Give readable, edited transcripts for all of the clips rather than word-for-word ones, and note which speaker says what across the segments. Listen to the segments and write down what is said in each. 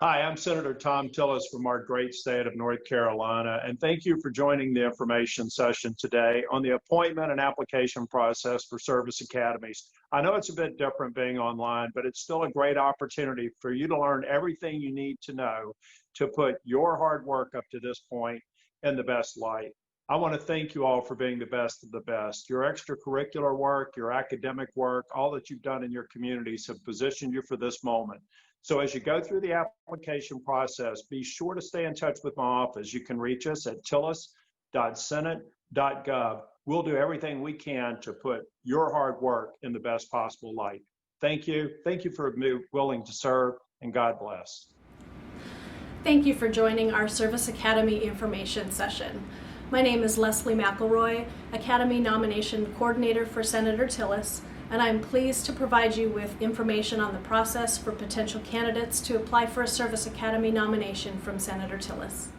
Speaker 1: Hi, I'm Senator Thom Tillis from our great state of North Carolina, and thank you for joining the information session today on the appointment and application process for service academies. I know it's a bit different being online, but it's still a great opportunity for you to learn everything you need to know to put your hard work up to this point in the best light. I want to thank you all for being the best of the best. Your extracurricular work, your academic work, all that you've done in your communities have positioned you for this moment. So as you go through the application process, be sure to stay in touch with my office. You can reach us at tillis.senate.gov. We'll do everything we can to put your hard work in the best possible light. Thank you. Thank you for being willing to serve, and God bless.
Speaker 2: Thank you for joining our Service Academy information session. My name is Leslie McElroy, Academy Nomination Coordinator for Senator Tillis, and I'm pleased to provide you with information on the process for potential candidates to apply for a Service Academy nomination from Senator Tillis.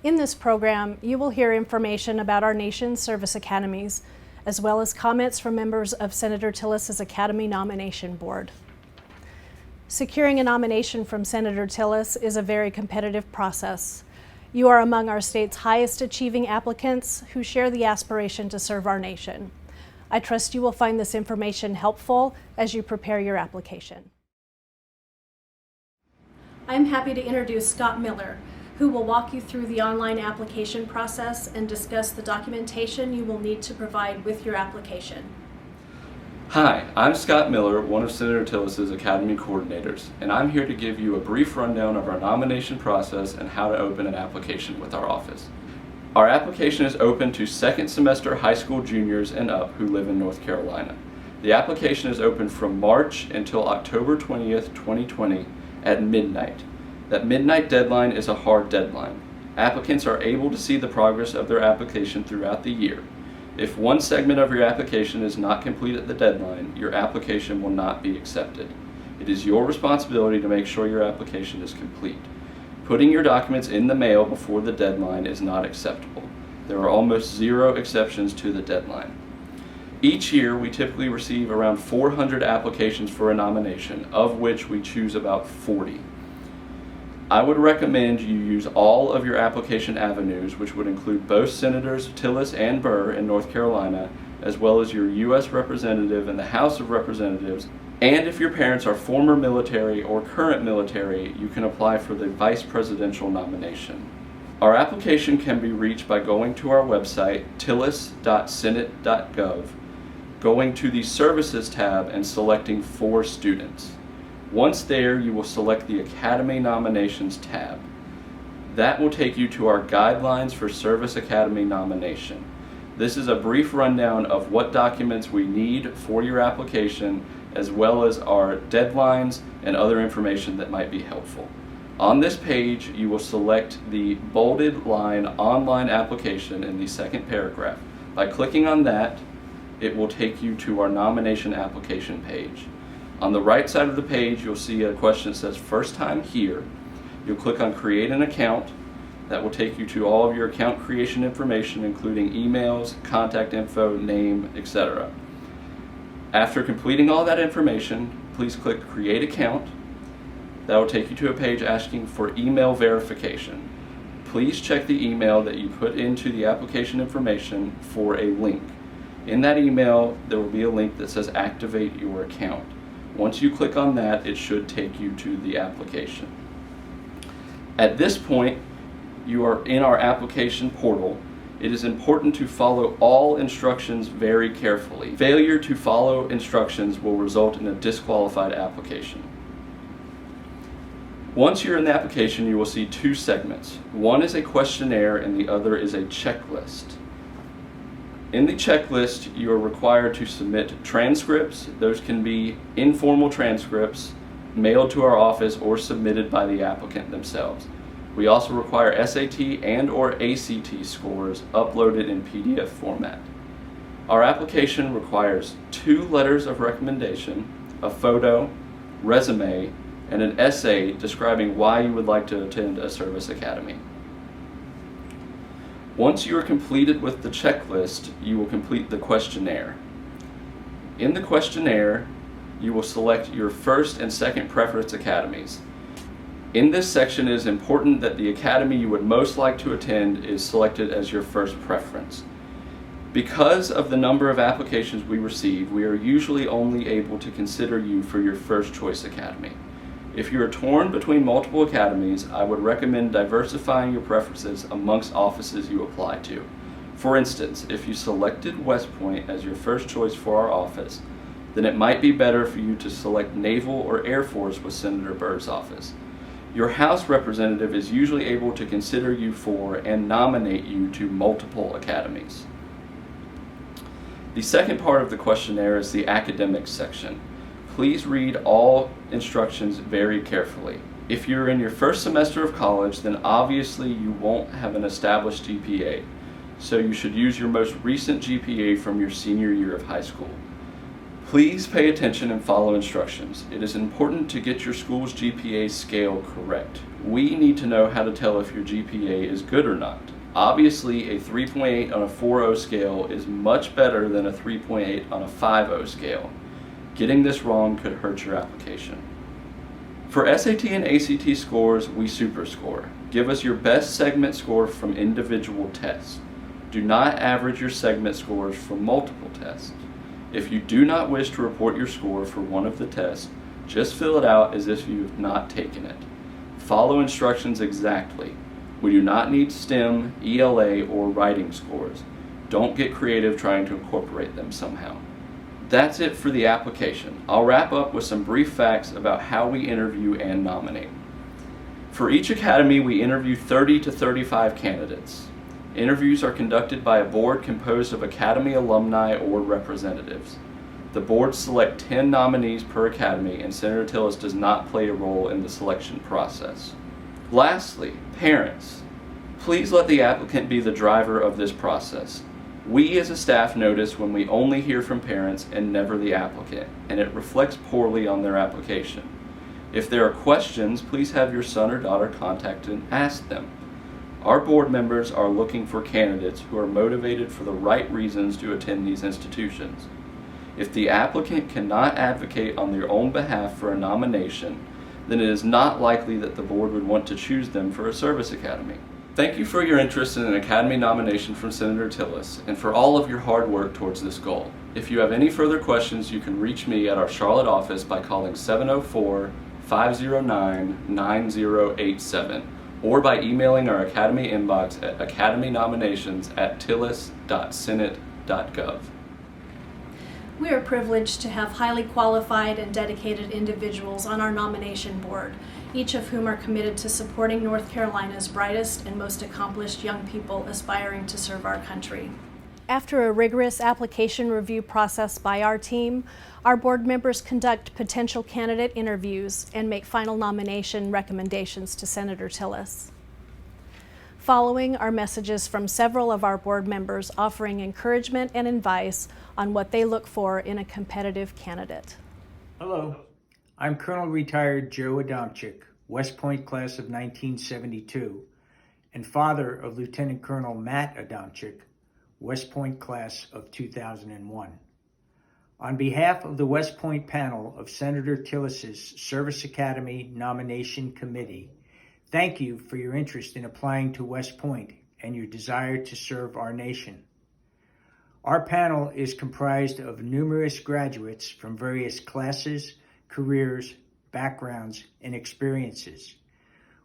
Speaker 2: In this program, you will hear information about our nation's service academies, as well as comments from members of Senator Tillis's Academy Nomination Board. Securing a nomination from Senator Tillis is a very competitive process. You are among our state's highest achieving applicants who share the aspiration to serve our nation. I trust you will find this information helpful as you prepare your application. I'm happy to introduce Scott Miller, who will walk you through the online application process and discuss the documentation you will need to provide with your application.
Speaker 3: Hi, I'm Scott Miller, one of Senator Tillis's Academy coordinators, and I'm here to give you a brief rundown of our nomination process and how to open an application with our office. Our application is open to second semester high school juniors and up who live in North Carolina. The application is open from March until October 20th, 2020 at midnight. That midnight deadline is a hard deadline. Applicants are able to see the progress of their application throughout the year. If one segment of your application is not complete at the deadline, your application will not be accepted. It is your responsibility to make sure your application is complete. Putting your documents in the mail before the deadline is not acceptable. There are almost zero exceptions to the deadline. Each year, we typically receive around 400 applications for a nomination, of which we choose about 40. I would recommend you use all of your application avenues, which would include both Senators Tillis and Burr in North Carolina, as well as your U.S. Representative in the House of Representatives. And if your parents are former military or current military, you can apply for the vice presidential nomination. Our application can be reached by going to our website, tillis.senate.gov, going to the Services tab and selecting for students. Once there, you will select the Academy Nominations tab. That will take you to our guidelines for Service Academy nomination. This is a brief rundown of what documents we need for your application, as well as our deadlines and other information that might be helpful. On this page, you will select the bolded line online application in the second paragraph. By clicking on that, it will take you to our nomination application page. On the right side of the page, you'll see a question that says first time here. You'll click on create an account. That will take you to all of your account creation information, including emails, contact info, name, etc. After completing all that information, please click Create Account. That will take you to a page asking for email verification. Please check the email that you put into the application information for a link. In that email, there will be a link that says Activate Your Account. Once you click on that, it should take you to the application. At this point, you are in our application portal. It is important to follow all instructions very carefully. Failure to follow instructions will result in a disqualified application. Once you're in the application, you will see two segments. One is a questionnaire and the other is a checklist. In the checklist, you are required to submit transcripts. Those can be informal transcripts mailed to our office or submitted by the applicant themselves. We also require SAT and/or ACT scores uploaded in PDF format. Our application requires 2 letters of recommendation, a photo, resume, and an essay describing why you would like to attend a service academy. Once you are completed with the checklist, you will complete the questionnaire. In the questionnaire, you will select your first and second preference academies. In this section, it is important that the academy you would most like to attend is selected as your first preference. Because of the number of applications we receive, we are usually only able to consider you for your first choice academy. If you are torn between multiple academies, I would recommend diversifying your preferences amongst offices you apply to. For instance, if you selected West Point as your first choice for our office, then it might be better for you to select Naval or Air Force with Senator Burr's office. Your House representative is usually able to consider you for and nominate you to multiple academies. The second part of the questionnaire is the academics section. Please read all instructions very carefully. If you're in your first semester of college, then obviously you won't have an established GPA, so you should use your most recent GPA from your senior year of high school. Please pay attention and follow instructions. It is important to get your school's GPA scale correct. We need to know how to tell if your GPA is good or not. Obviously, a 3.8 on a 4.0 scale is much better than a 3.8 on a 5.0 scale. Getting this wrong could hurt your application. For SAT and ACT scores, we superscore. Give us your best segment score from individual tests. Do not average your segment scores from multiple tests. If you do not wish to report your score for one of the tests, just fill it out as if you have not taken it. Follow instructions exactly. We do not need STEM, ELA, or writing scores. Don't get creative trying to incorporate them somehow. That's it for the application. I'll wrap up with some brief facts about how we interview and nominate. For each academy, we interview 30 to 35 candidates. Interviews are conducted by a board composed of academy alumni or representatives. The board select 10 nominees per academy, and Senator Tillis does not play a role in the selection process. Lastly, parents. Please let the applicant be the driver of this process. We as a staff notice when we only hear from parents and never the applicant, and it reflects poorly on their application. If there are questions, please have your son or daughter contacted and ask them. Our board members are looking for candidates who are motivated for the right reasons to attend these institutions. If the applicant cannot advocate on their own behalf for a nomination, then it is not likely that the board would want to choose them for a service academy. Thank you for your interest in an academy nomination from Senator Tillis and for all of your hard work towards this goal. If you have any further questions, you can reach me at our Charlotte office by calling 704-509-9087 or by emailing our academy inbox at academynominations@tillis.senate.gov.
Speaker 2: We are privileged to have highly qualified and dedicated individuals on our nomination board, each of whom are committed to supporting North Carolina's brightest and most accomplished young people aspiring to serve our country. After a rigorous application review process by our team, our board members conduct potential candidate interviews and make final nomination recommendations to Senator Tillis. Following are messages from several of our board members offering encouragement and advice on what they look for in a competitive candidate.
Speaker 4: Hello, I'm Colonel Retired Joe Adamczyk, West Point class of 1972, and father of Lieutenant Colonel Matt Adamczyk, West Point class of 2001. On behalf of the West Point panel of Senator Tillis's Service Academy Nomination Committee, thank you for your interest in applying to West Point and your desire to serve our nation. Our panel is comprised of numerous graduates from various classes, careers, backgrounds, and experiences.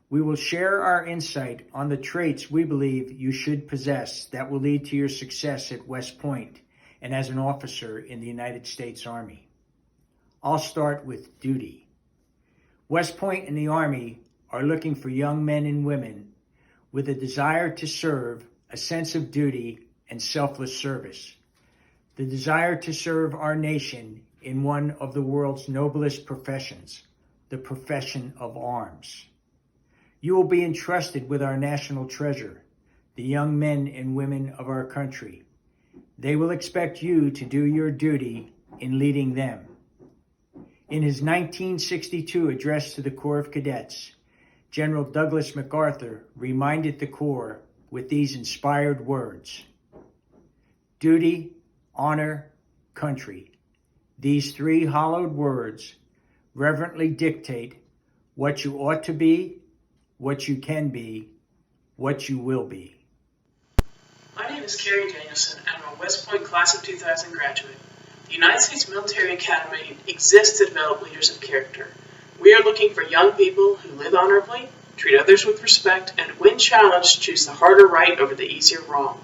Speaker 4: We will share our insight on the traits we believe you should possess that will lead to your success at West Point and as an officer in the United States Army. I'll start with duty. West Point and the Army are looking for young men and women with a desire to serve, a sense of duty, and selfless service. The desire to serve our nation in one of the world's noblest professions, the profession of arms. You will be entrusted with our national treasure, the young men and women of our country. They will expect you to do your duty in leading them. In his 1962 address to the Corps of Cadets, General Douglas MacArthur reminded the Corps with these inspired words: duty, honor, country. These three hallowed words reverently dictate what you ought to be, what you can be, what you will be.
Speaker 5: My name is Carrie Danielson, and I'm a West Point Class of 2000 graduate. The United States Military Academy exists to develop leaders of character. We are looking for young people who live honorably, treat others with respect, and when challenged, choose the harder right over the easier wrong.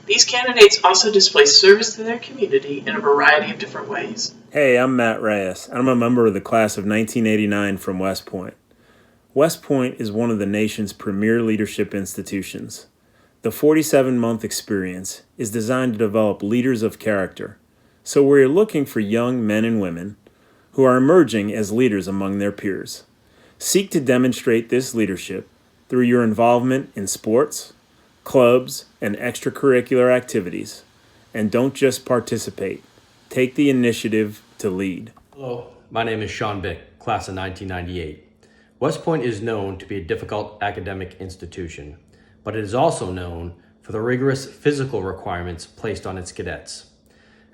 Speaker 5: These candidates also display service to their community in a variety of different ways.
Speaker 6: Hey, I'm Matt Reyes, and I'm a member of the class of 1989 from West Point. West Point is one of the nation's premier leadership institutions. The 47-month experience is designed to develop leaders of character. So we're looking for young men and women who are emerging as leaders among their peers. Seek to demonstrate this leadership through your involvement in sports, clubs, and extracurricular activities. And don't just participate. Take the initiative to lead.
Speaker 7: Hello, my name is Sean Bick, class of 1998. West Point is known to be a difficult academic institution, but it is also known for the rigorous physical requirements placed on its cadets.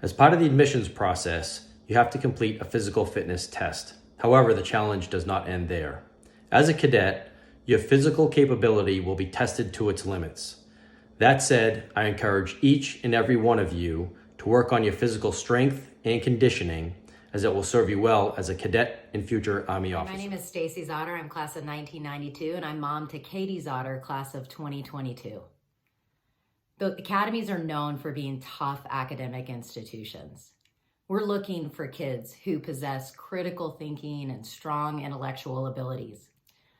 Speaker 7: As part of the admissions process, you have to complete a physical fitness test. However, the challenge does not end there. As a cadet, your physical capability will be tested to its limits. That said, I encourage each and every one of you to work on your physical strength and conditioning, as it will serve you well as a cadet and future Army officer.
Speaker 8: My name is Stacy Zotter. I'm class of 1992, and I'm mom to Katie Zotter, class of 2022. The academies are known for being tough academic institutions. We're looking for kids who possess critical thinking and strong intellectual abilities.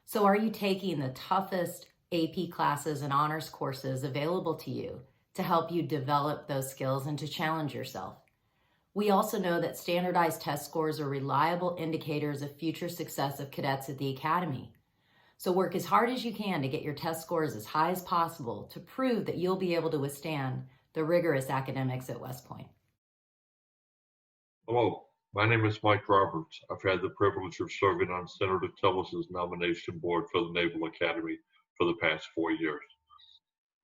Speaker 8: So are you taking the toughest AP classes and honors courses available to you to help you develop those skills and to challenge yourself? We also know that standardized test scores are reliable indicators of future success of cadets at the Academy. So work as hard as you can to get your test scores as high as possible to prove that you'll be able to withstand the rigorous academics at West Point.
Speaker 9: Hello, my name is Mike Roberts. I've had the privilege of serving on Senator Tillis' nomination board for the Naval Academy for the past 4 years.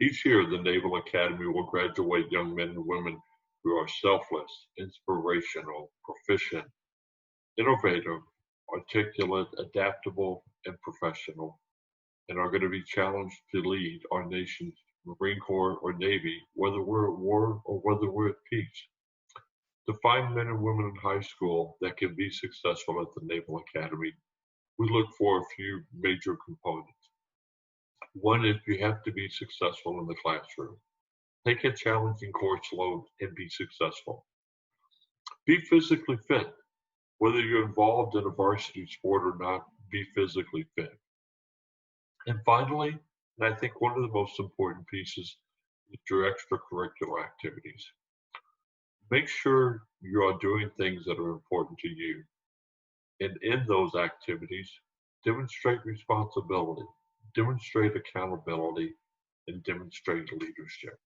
Speaker 9: Each year, the Naval Academy will graduate young men and women who are selfless, inspirational, proficient, innovative, articulate, adaptable, and professional, and are going to be challenged to lead our nation's Marine Corps or Navy, whether we're at war or whether we're at peace. To find men and women in high school that can be successful at the Naval Academy, we look for a few major components. One is you have to be successful in the classroom. Take a challenging course load and be successful. Be physically fit. Whether you're involved in a varsity sport or not, be physically fit. And finally, and I think one of the most important pieces, is your extracurricular activities. Make sure you are doing things that are important to you. And in those activities, demonstrate responsibility, demonstrate accountability, and demonstrate leadership.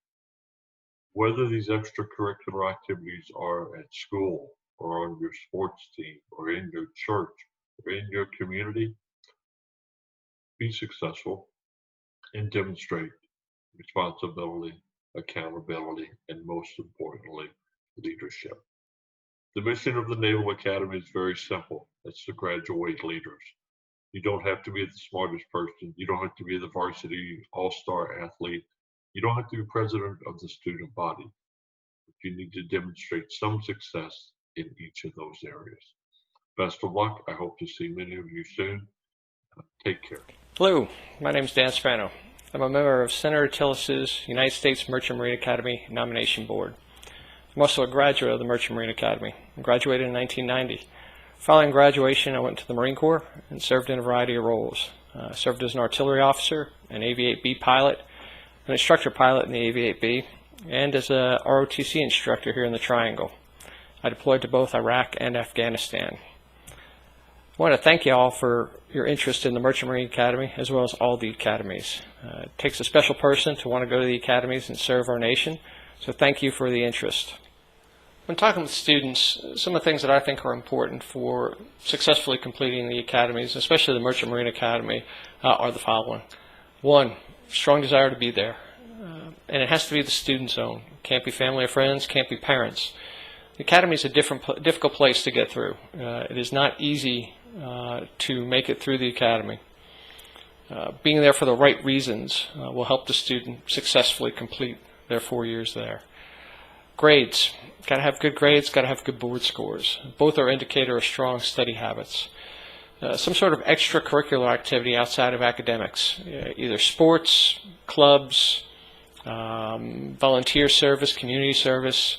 Speaker 9: Whether these extracurricular activities are at school or on your sports team or in your church or in your community, be successful and demonstrate responsibility, accountability, and most importantly, leadership. The mission of the Naval Academy is very simple. It's to graduate leaders. You don't have to be the smartest person. You don't have to be the varsity all-star athlete. You don't have to be president of the student body. But you need to demonstrate some success in each of those areas. Best of luck. I hope to see many of you soon. Take care.
Speaker 10: Hello, my name is Dan Spano. I'm a member of Senator Tillis' United States Merchant Marine Academy Nomination Board. I'm also a graduate of the Merchant Marine Academy. I graduated in 1990. Following graduation, I went to the Marine Corps and served in a variety of roles. I served as an artillery officer, an Aviate-B pilot, an instructor pilot in the Aviate-B, and as a ROTC instructor here in the Triangle. I deployed to both Iraq and Afghanistan. I want to thank you all for your interest in the Merchant Marine Academy, as well as all the academies. It takes a special person to want to go to the academies and serve our nation, so thank you for the interest. When talking with students, some of the things that I think are important for successfully completing the academies, especially the Merchant Marine Academy, are the following. One, strong desire to be there, and it has to be the student's own. Can't be family or friends, can't be parents. The Academy is a difficult place to get through. It is not easy to make it through the Academy. Being there for the right reasons will help the student successfully complete their 4 years there. Grades. Got to have good grades, got to have good board scores. Both are indicator of strong study habits. Some sort of extracurricular activity outside of academics, either sports, clubs, volunteer service, community service.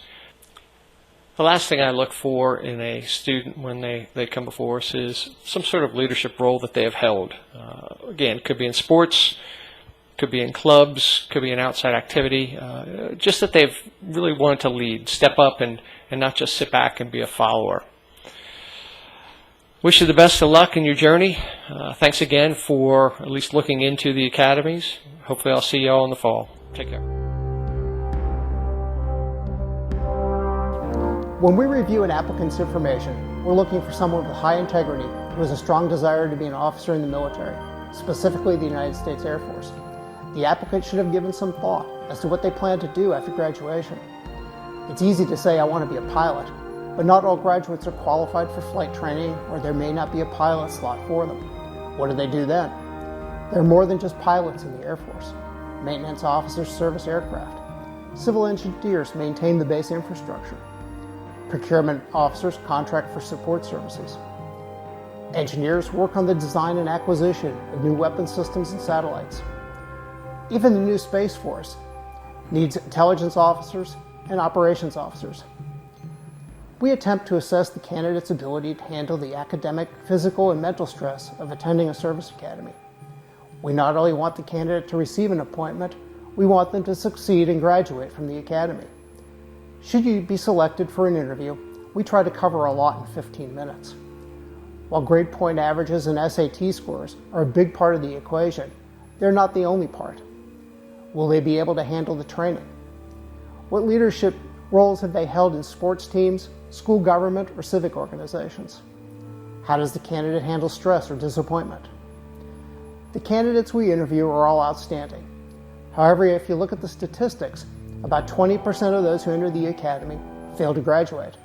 Speaker 10: The last thing I look for in a student when they come before us is some sort of leadership role that they have held. Again, could be in sports, could be in clubs, could be an outside activity, just that they've really wanted to lead, step up and not just sit back and be a follower. Wish you the best of luck in your journey. Thanks again for at least looking into the academies. Hopefully I'll see you all in the fall. Take care.
Speaker 11: When we review an applicant's information, we're looking for someone with high integrity who has a strong desire to be an officer in the military, specifically the United States Air Force. The applicant should have given some thought as to what they plan to do after graduation. It's easy to say, I want to be a pilot, but not all graduates are qualified for flight training, or there may not be a pilot slot for them. What do they do then? There are more than just pilots in the Air Force. Maintenance officers service aircraft. Civil engineers maintain the base infrastructure. Procurement officers contract for support services. Engineers work on the design and acquisition of new weapon systems and satellites. Even the new Space Force needs intelligence officers and operations officers. We attempt to assess the candidate's ability to handle the academic, physical, and mental stress of attending a service academy. We not only want the candidate to receive an appointment, we want them to succeed and graduate from the academy. Should you be selected for an interview, we try to cover a lot in 15 minutes. While grade point averages and SAT scores are a big part of the equation, they're not the only part. Will they be able to handle the training? What leadership roles have they held in sports teams, school government, or civic organizations? How does the candidate handle stress or disappointment? The candidates we interview are all outstanding. However, if you look at the statistics, about 20% of those who enter the academy fail to graduate.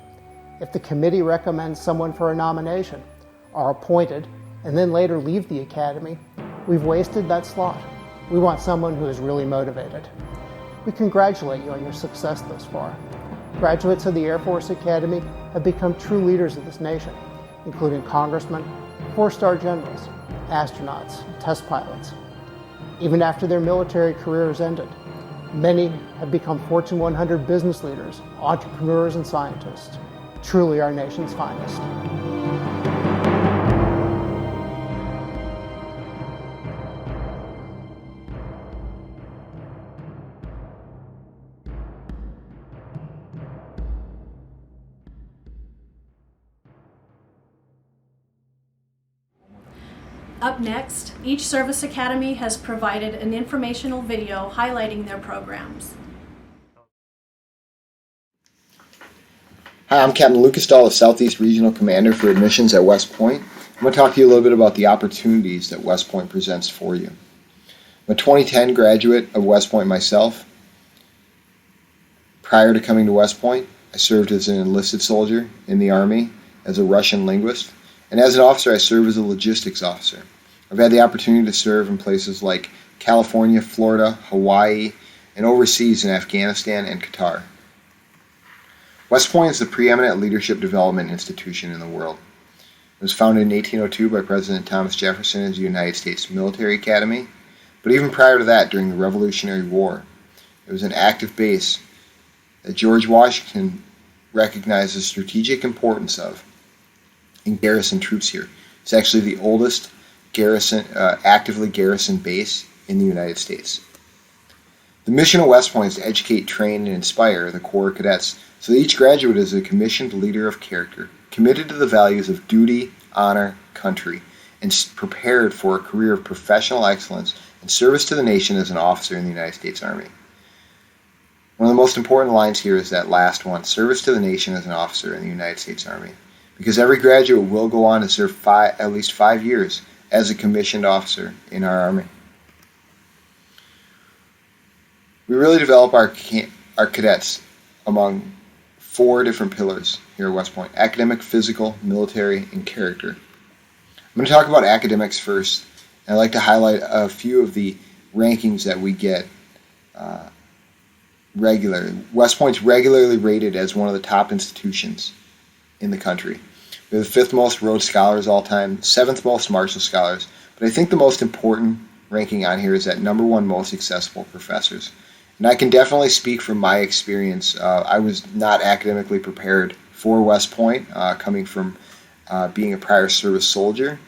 Speaker 11: If the committee recommends someone for a nomination, are appointed, and then later leave the academy, we've wasted that slot. We want someone who is really motivated. We congratulate you on your success thus far. Graduates of the Air Force Academy have become true leaders of this nation, including congressmen, 4-star generals, astronauts, test pilots. Even after their military careers ended, many have become Fortune 100 business leaders, entrepreneurs, and scientists. Truly our nation's finest.
Speaker 2: Up next, each service academy has provided an informational video highlighting their programs.
Speaker 12: Hi, I'm Captain Lucas Dahl, the Southeast Regional Commander for Admissions at West Point. I'm going to talk to you a little bit about the opportunities that West Point presents for you. I'm a 2010 graduate of West Point myself. Prior to coming to West Point, I served as an enlisted soldier in the Army as a Russian linguist, and as an officer, I served as a logistics officer. I've had the opportunity to serve in places like California, Florida, Hawaii, and overseas in Afghanistan and Qatar. West Point is the preeminent leadership development institution in the world. It was founded in 1802 by President Thomas Jefferson as the United States Military Academy, but even prior to that, during the Revolutionary War, it was an active base that George Washington recognized the strategic importance of and garrisoned troops here. It's actually the oldest actively garrisoned base in the United States. The mission of West Point is to educate, train, and inspire the Corps cadets so that each graduate is a commissioned leader of character, committed to the values of duty, honor, country, and prepared for a career of professional excellence and service to the nation as an officer in the United States Army. One of the most important lines here is that last one, service to the nation as an officer in the United States Army, because every graduate will go on to serve at least 5 years as a commissioned officer in our Army. We really develop our cadets among 4 different pillars here at West Point: academic, physical, military, and character. I'm going to talk about academics first, and I'd like to highlight a few of the rankings that we get regularly. West Point's regularly rated as one of the top institutions in the country. We have the 5th most Rhodes Scholars all time, 7th most Marshall Scholars, but I think the most important ranking on here is that number 1 most accessible professors. And I can definitely speak from my experience. I was not academically prepared for West Point, coming from being a prior service soldier,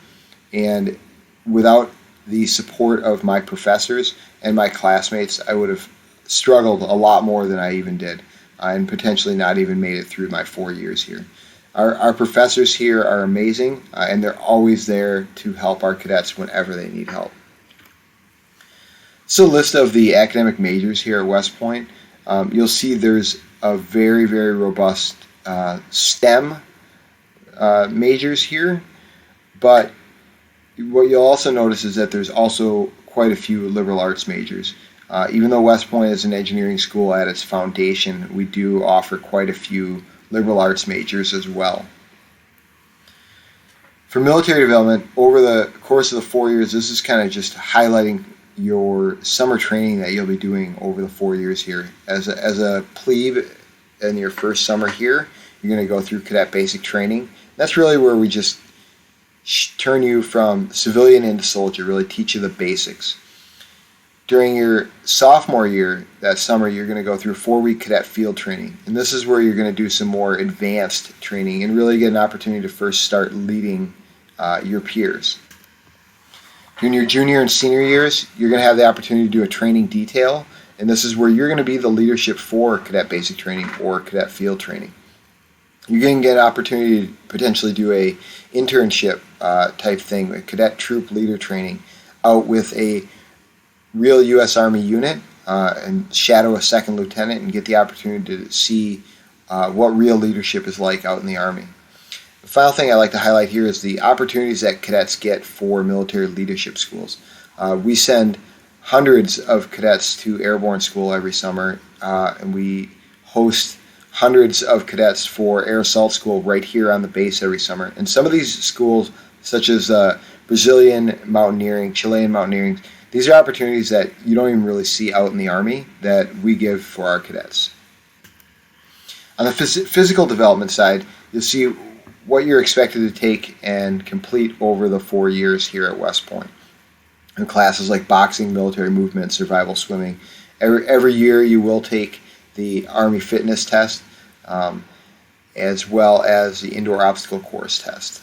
Speaker 12: and without the support of my professors and my classmates, I would have struggled a lot more than I even did, and potentially not even made it through my 4 years here. Our professors here are amazing, and they're always there to help our cadets whenever they need help. So a list of the academic majors here at West Point. You'll see there's a very, very robust STEM majors here, but what you'll also notice is that there's also quite a few liberal arts majors. Even though West Point is an engineering school at its foundation, we do offer quite a few liberal arts majors as well. For military development, over the course of the 4 years, this is kind of just highlighting your summer training that you'll be doing over the 4 years here. As a plebe in your first summer here, you're going to go through cadet basic training. That's really where we just turn you from civilian into soldier, really teach you the basics. During your sophomore year, that summer, you're going to go through 4-week cadet field training. And this is where you're going to do some more advanced training and really get an opportunity to first start leading your peers. In your junior and senior years, you're going to have the opportunity to do a training detail, and this is where you're going to be the leadership for cadet basic training or cadet field training. You're going to get an opportunity to potentially do a internship type thing, a cadet troop leader training, out with a real U.S. Army unit and shadow a second lieutenant and get the opportunity to see what real leadership is like out in the Army. The final thing I'd like to highlight here is the opportunities that cadets get for military leadership schools. We send hundreds of cadets to airborne school every summer, and we host hundreds of cadets for air assault school right here on the base every summer. And some of these schools, such as Brazilian mountaineering, Chilean mountaineering, these are opportunities that you don't even really see out in the Army that we give for our cadets. On the physical development side, you'll see what you're expected to take and complete over the 4 years here at West Point. In classes like boxing, military movement, survival swimming. Every year you will take the Army fitness test, as well as the indoor obstacle course test.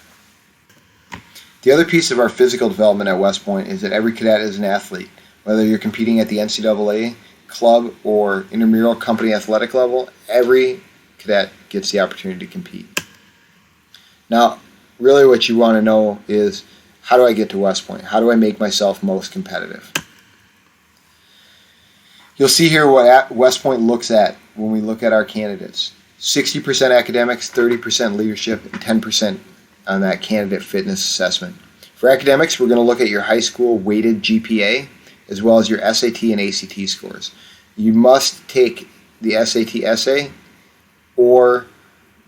Speaker 12: The other piece of our physical development at West Point is that every cadet is an athlete. Whether you're competing at the NCAA, club, or intramural company athletic level, every cadet gets the opportunity to compete. Now, really what you want to know is, how do I get to West Point? How do I make myself most competitive? You'll see here what West Point looks at when we look at our candidates. 60% academics, 30% leadership, and 10% on that candidate fitness assessment. For academics, we're going to look at your high school weighted GPA, as well as your SAT and ACT scores. You must take the SAT essay or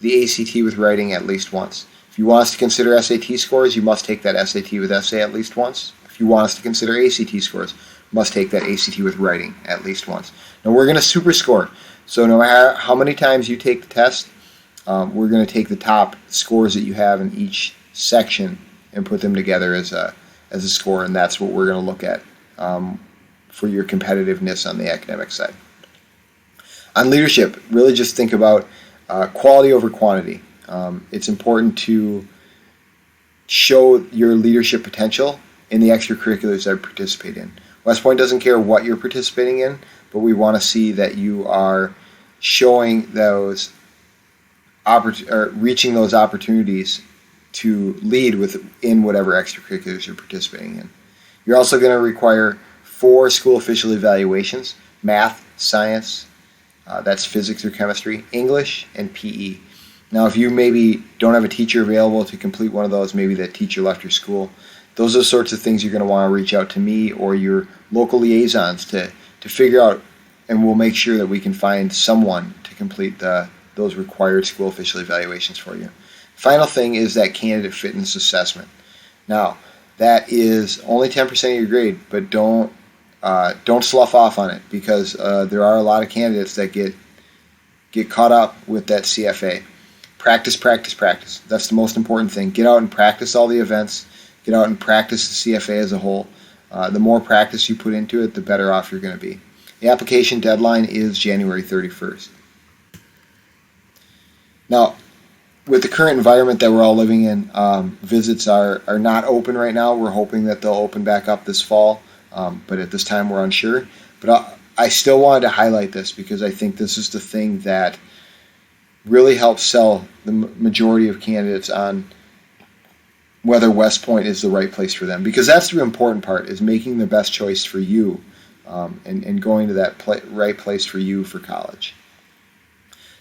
Speaker 12: the ACT with writing at least once. If you want us to consider SAT scores, you must take that SAT with essay at least once. If you want us to consider ACT scores, you must take that ACT with writing at least once. Now we're going to super score. So no matter how many times you take the test, we're going to take the top scores that you have in each section and put them together as a score, and that's what we're going to look at for your competitiveness on the academic side. On leadership, really just think about quality over quantity. It's important to show your leadership potential in the extracurriculars that you participate in. West Point doesn't care what you're participating in, but we want to see that you are showing those reaching those opportunities to lead within whatever extracurriculars you're participating in. You're also going to require 4 school official evaluations: math, science, that's physics or chemistry, English, and PE. Now, if you maybe don't have a teacher available to complete one of those, maybe that teacher left your school, those are the sorts of things you're going to want to reach out to me or your local liaisons to figure out, and we'll make sure that we can find someone to complete the those required school official evaluations for you. Final thing is that candidate fitness assessment. Now, that is only 10% of your grade, but don't slough off on it, because there are a lot of candidates that get caught up with that CFA. Practice, practice, practice. That's the most important thing. Get out and practice all the events. Get out and practice the CFA as a whole. The more practice you put into it, the better off you're going to be. The application deadline is January 31st. Now, with the current environment that we're all living in, visits are not open right now. We're hoping that they'll open back up this fall, but at this time we're unsure. But I still wanted to highlight this because I think this is the thing that really helps sell the majority of candidates on whether West Point is the right place for them. Because that's the important part, is making the best choice for you and going to that right place for you for college.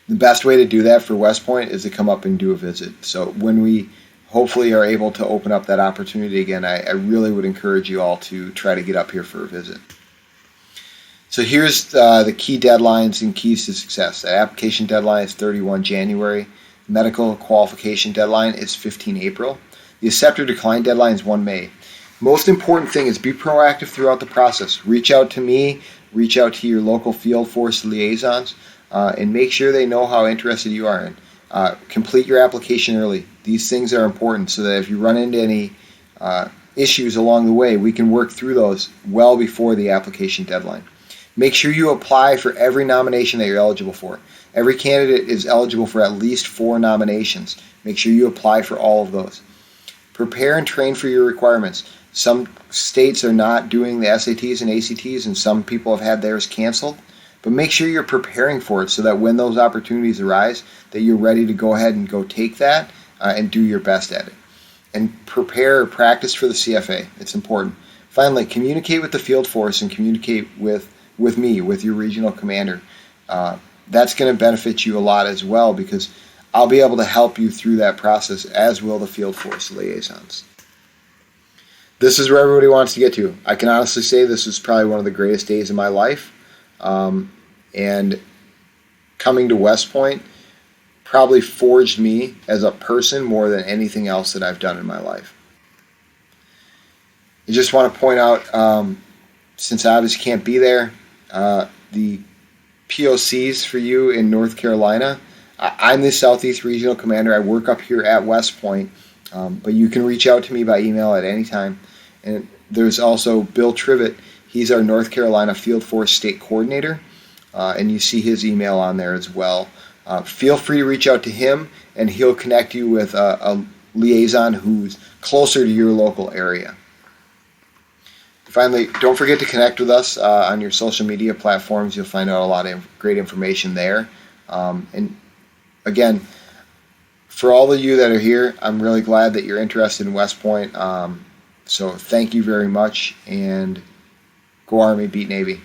Speaker 12: The best way to do that for West Point is to come up and do a visit. So when we hopefully are able to open up that opportunity again, I really would encourage you all to try to get up here for a visit. So here's the key deadlines and keys to success. The application deadline is 31 January. Medical qualification deadline is 15 April. The accept or decline deadline is 1 May. Most important thing is be proactive throughout the process. Reach out to me, reach out to your local field force liaisons, and make sure they know how interested you are in. Complete your application early. These things are important so that if you run into any issues along the way, we can work through those well before the application deadline. Make sure you apply for every nomination that you're eligible for. Every candidate is eligible for at least 4 nominations. Make sure you apply for all of those. Prepare and train for your requirements. Some states are not doing the SATs and ACTs, and some people have had theirs canceled. But make sure you're preparing for it so that when those opportunities arise, that you're ready to go ahead and go take that and do your best at it. And practice for the CFA. It's important. Finally, communicate with the field force and communicate with me, with your regional commander. That's going to benefit you a lot as well, because I'll be able to help you through that process, as will the field force liaisons. This is where everybody wants to get to. I can honestly say this is probably one of the greatest days of my life. And coming to West Point probably forged me as a person more than anything else that I've done in my life. I just want to point out, since I obviously can't be there, the POCs for you in North Carolina. I'm the Southeast Regional Commander. I work up here at West Point, but you can reach out to me by email at any time. And there's also Bill Trivett. He's our North Carolina Field Force State Coordinator, and you see his email on there as well. Feel free to reach out to him, and he'll connect you with a liaison who's closer to your local area. Finally, don't forget to connect with us on your social media platforms. You'll find out a lot of great information there. And again, for all of you that are here, I'm really glad that you're interested in West Point. So thank you very much, and go Army, beat Navy.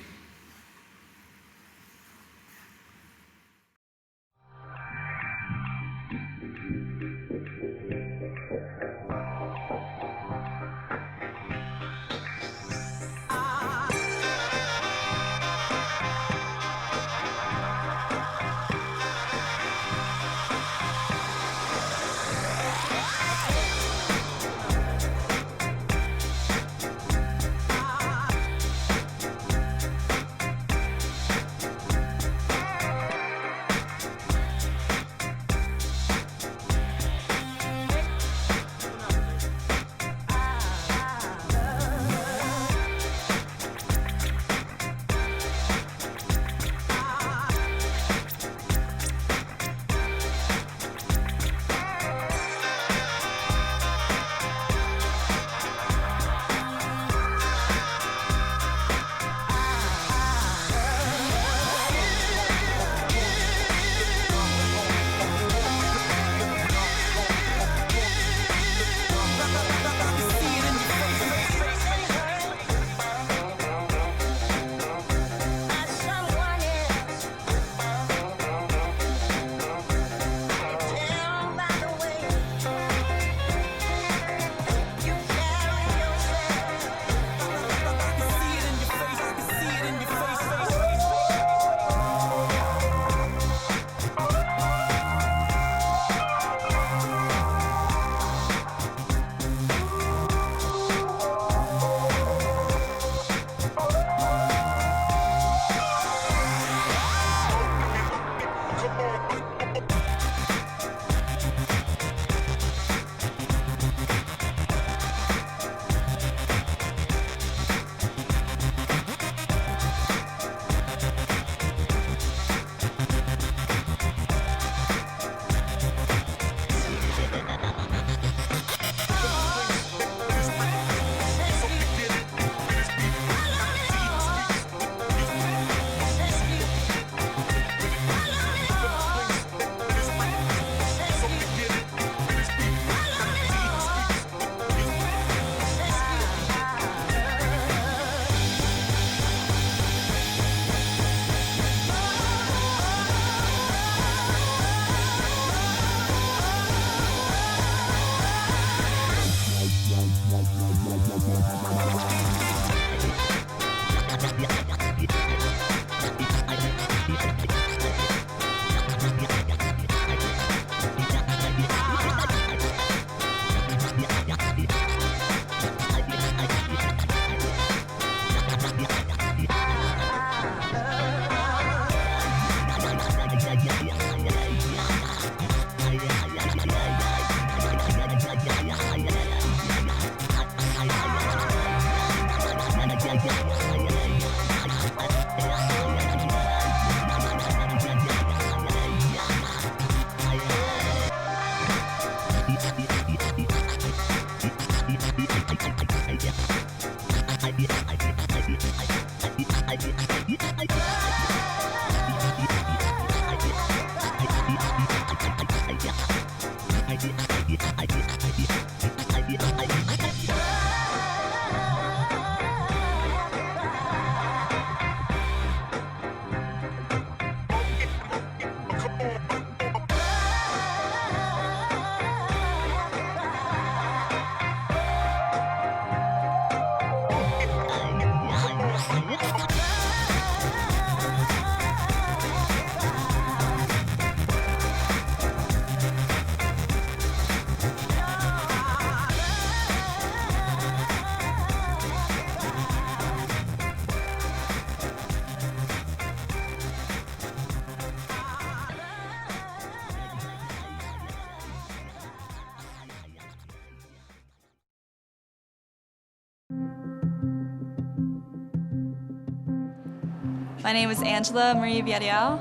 Speaker 13: My name is Angela Marie Villarreal.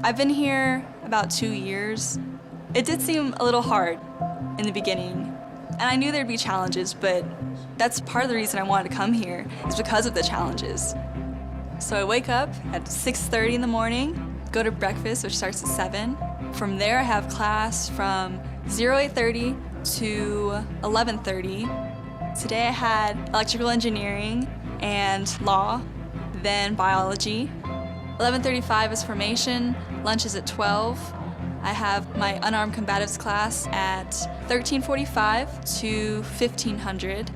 Speaker 13: I've been here about 2 years. It did seem a little hard in the beginning, and I knew there'd be challenges, but that's part of the reason I wanted to come here, is because of the challenges. So I wake up at 6:30 in the morning, go to breakfast, which starts at 7. From there, I have class from 08:30 to 11:30. Today I had electrical engineering and law, then biology. 11:35 is formation, lunch is at 12. I have my unarmed combatives class at 13:45 to 1500.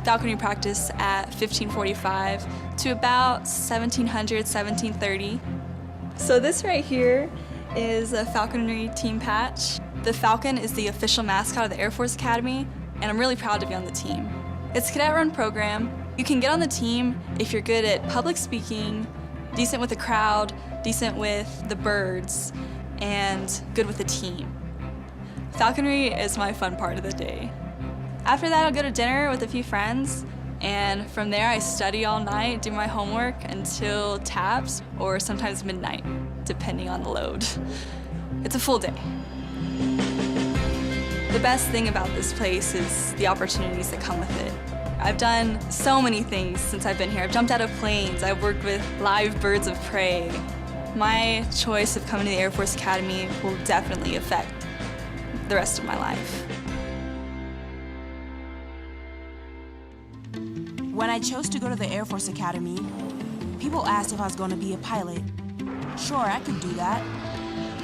Speaker 13: Falconry practice at 15:45 to about 1700, 1730. So this right here is a falconry team patch. The falcon is the official mascot of the Air Force Academy, and I'm really proud to be on the team. It's a cadet-run program. You can get on the team if you're good at public speaking, decent with the crowd, decent with the birds, and good with the team. Falconry is my fun part of the day. After that, I'll go to dinner with a few friends, and from there I study all night, do my homework until taps, or sometimes midnight, depending on the load. It's a full day. The best thing about this place is the opportunities that come with it. I've done so many things since I've been here. I've jumped out of planes, I've worked with live birds of prey. My choice of coming to the Air Force Academy will definitely affect the rest of my life.
Speaker 14: When I chose to go to the Air Force Academy, people asked if I was going to be a pilot. Sure, I could do that.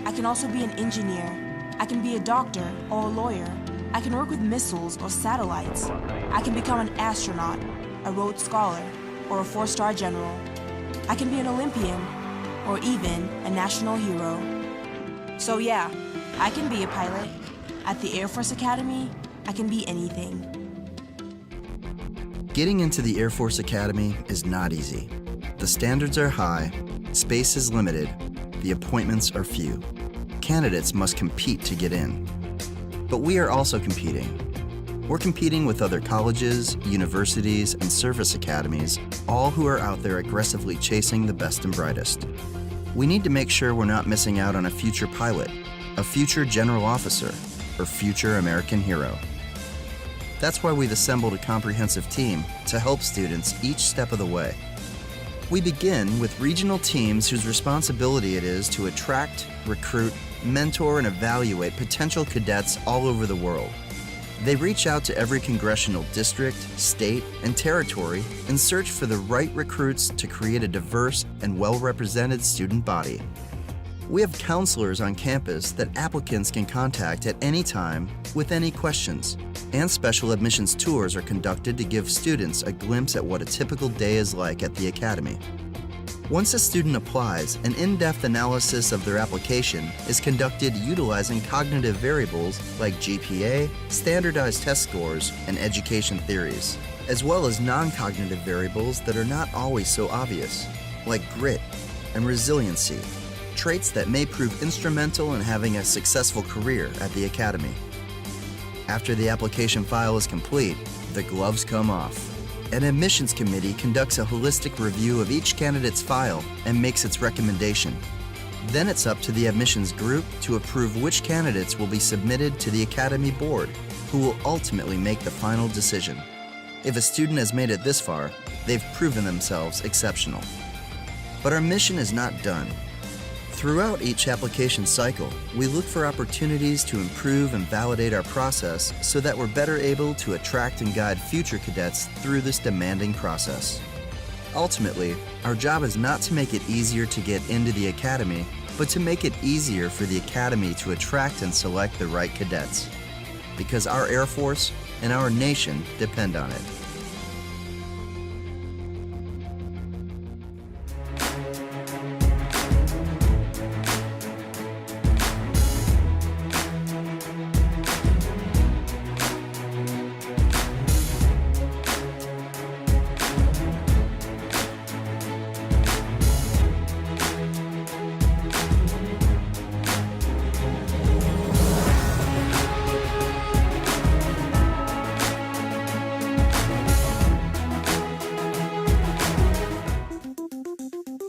Speaker 14: I can also be an engineer. I can be a doctor or a lawyer. I can work with missiles or satellites. I can become an astronaut, a Rhodes Scholar, or a 4-star general. I can be an Olympian, or even a national hero. So yeah, I can be a pilot. At the Air Force Academy, I can be anything.
Speaker 15: Getting into the Air Force Academy is not easy. The standards are high, space is limited, the appointments are few. Candidates must compete to get in. But we are also competing. We're competing with other colleges, universities, and service academies, all who are out there aggressively chasing the best and brightest. We need to make sure we're not missing out on a future pilot, a future general officer, or future American hero. That's why we've assembled a comprehensive team to help students each step of the way. We begin with regional teams whose responsibility it is to attract, recruit, mentor, and evaluate potential cadets all over the world. They reach out to every congressional district, state, and territory in search for the right recruits to create a diverse and well-represented student body. We have counselors on campus that applicants can contact at any time with any questions, and special admissions tours are conducted to give students a glimpse at what a typical day is like at the Academy. Once a student applies, an in-depth analysis of their application is conducted utilizing cognitive variables like GPA, standardized test scores, and education theories, as well as non-cognitive variables that are not always so obvious, like grit and resiliency, traits that may prove instrumental in having a successful career at the Academy. After the application file is complete, the gloves come off. An admissions committee conducts a holistic review of each candidate's file and makes its recommendation. Then it's up to the admissions group to approve which candidates will be submitted to the Academy Board, who will ultimately make the final decision. If a student has made it this far, they've proven themselves exceptional. But our mission is not done. Throughout each application cycle, we look for opportunities to improve and validate our process so that we're better able to attract and guide future cadets through this demanding process. Ultimately, our job is not to make it easier to get into the Academy, but to make it easier for the Academy to attract and select the right cadets. Because our Air Force and our nation depend on it.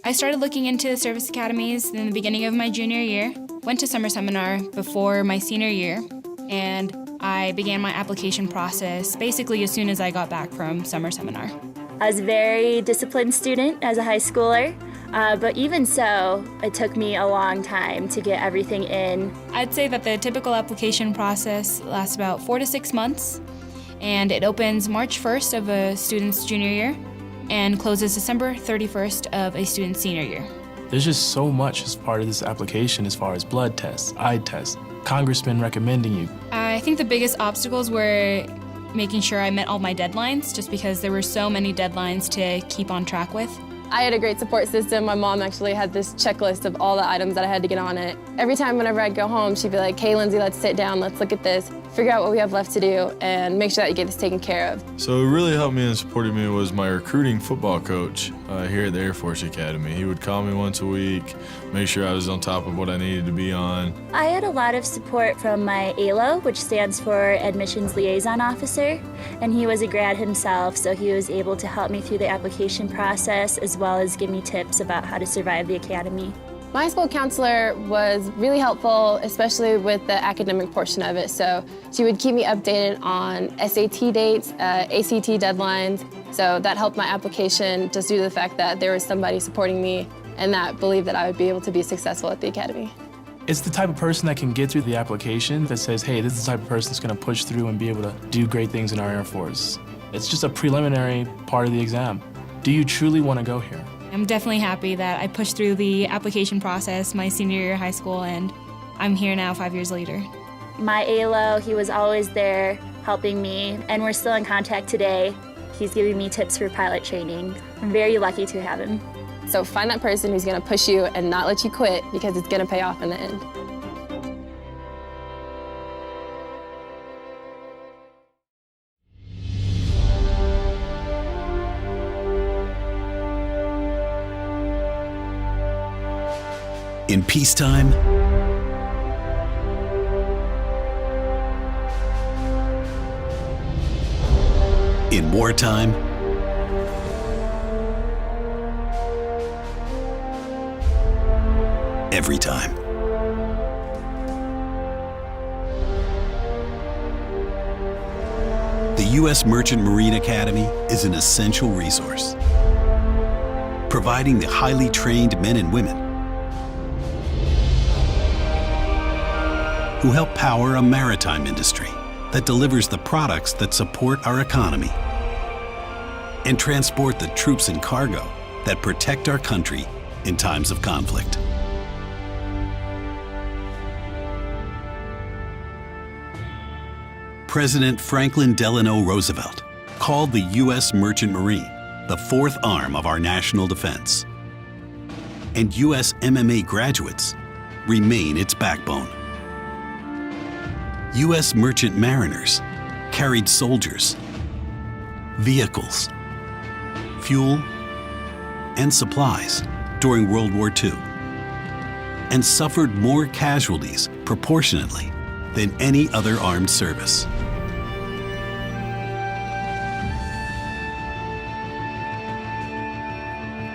Speaker 16: I started looking into service academies in the beginning of my junior year, went to summer seminar before my senior year, and I began my application process basically as soon as I got back from summer seminar.
Speaker 17: I was a very disciplined student as a high schooler, but even so, it took me a long time to get everything in.
Speaker 16: I'd say that the typical application process lasts about 4 to 6 months, and it opens March 1st of a student's junior year and closes December 31st of a student's senior year.
Speaker 18: There's just so much as part of this application as far as blood tests, eye tests, congressmen recommending you.
Speaker 16: I think the biggest obstacles were making sure I met all my deadlines, just because there were so many deadlines to keep on track with.
Speaker 19: I had a great support system. My mom actually had this checklist of all the items that I had to get on it. Every time whenever I'd go home, she'd be like, "Hey, Lindsay, let's sit down, let's look at this, figure out what we have left to do, and make sure that you get this taken care of."
Speaker 20: So what really helped me and supported me was my recruiting football coach here at the Air Force Academy. He would call me once a week, make sure I was on top of what I needed to be on.
Speaker 17: I had a lot of support from my ALO, which stands for Admissions Liaison Officer, and he was a grad himself, so he was able to help me through the application process as well as give me tips about how to survive the academy.
Speaker 19: My school counselor was really helpful, especially with the academic portion of it. So she would keep me updated on SAT dates, ACT deadlines. So that helped my application just due to the fact that there was somebody supporting me and that believed that I would be able to be successful at the academy.
Speaker 18: It's the type of person that can get through the application that says, hey, this is the type of person that's going to push through and be able to do great things in our Air Force. It's just a preliminary part of the exam. Do you truly want to go here?
Speaker 16: I'm definitely happy that I pushed through the application process my senior year of high school, and I'm here now 5 years later.
Speaker 17: My ALO, he was always there helping me, and we're still in contact today. He's giving me tips for pilot training. I'm very lucky to have him.
Speaker 19: So find that person who's going to push you and not let you quit, because it's going to pay off in the end.
Speaker 21: In peacetime, in wartime, every time. The U.S. Merchant Marine Academy is an essential resource, providing the highly trained men and women who help power a maritime industry that delivers the products that support our economy and transport the troops and cargo that protect our country in times of conflict. President Franklin Delano Roosevelt called the U.S. Merchant Marine the fourth arm of our national defense. And U.S. MMA graduates remain its backbone. U.S. merchant mariners carried soldiers, vehicles, fuel, and supplies during World War II and suffered more casualties proportionately than any other armed service.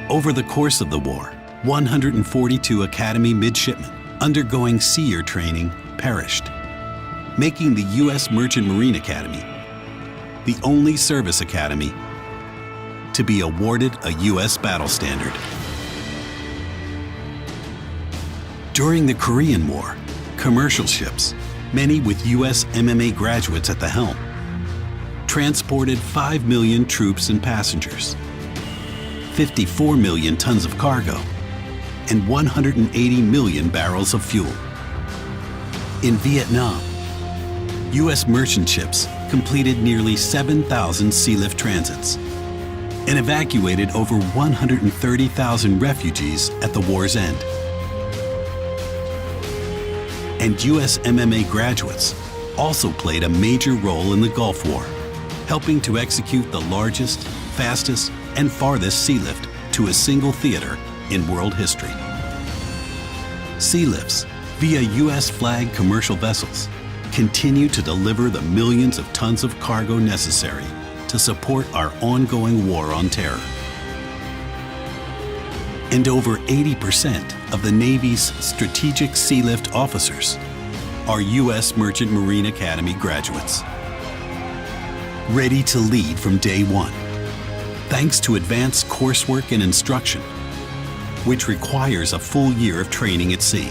Speaker 21: Over the course of the war, 142 Academy midshipmen undergoing sea year training perished, making the U.S. Merchant Marine Academy the only service academy to be awarded a U.S. battle standard. During the Korean War, commercial ships, many with U.S. MMA graduates at the helm, transported 5 million troops and passengers, 54 million tons of cargo, and 180 million barrels of fuel. In Vietnam, U.S. merchant ships completed nearly 7,000 sealift transits and evacuated over 130,000 refugees at the war's end. And U.S. MMA graduates also played a major role in the Gulf War, helping to execute the largest, fastest, and farthest sealift to a single theater in world history. Sealifts via U.S. flagged commercial vessels continue to deliver the millions of tons of cargo necessary to support our ongoing war on terror. And over 80% of the Navy's strategic sealift officers are U.S. Merchant Marine Academy graduates, ready to lead from day one, thanks to advanced coursework and instruction, which requires a full year of training at sea.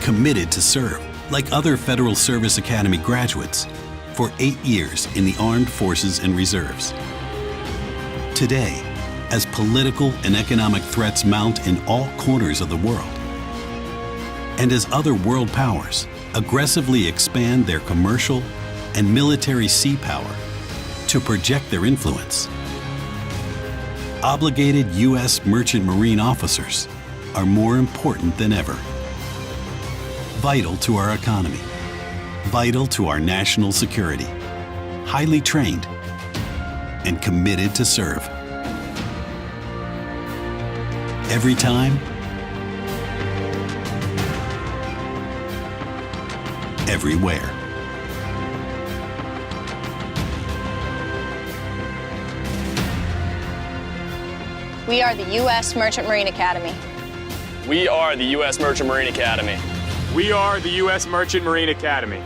Speaker 21: Committed to serve, like other Federal Service Academy graduates, for 8 years in the Armed Forces and Reserves. Today, as political and economic threats mount in all corners of the world, and as other world powers aggressively expand their commercial and military sea power to project their influence, obligated U.S. Merchant Marine officers are more important than ever. Vital to our economy, vital to our national security, highly trained, and committed to serve. Every time, everywhere.
Speaker 1: We are the U.S. Merchant Marine Academy.
Speaker 22: We are the U.S. Merchant Marine Academy.
Speaker 23: We are the U.S. Merchant Marine Academy.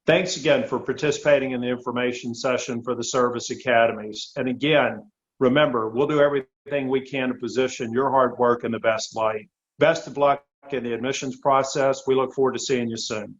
Speaker 24: Thanks again for participating in the information session for the service academies. And again, remember, we'll do everything we can to position your hard work in the best light. Best of luck in the admissions process. We look forward to seeing you soon.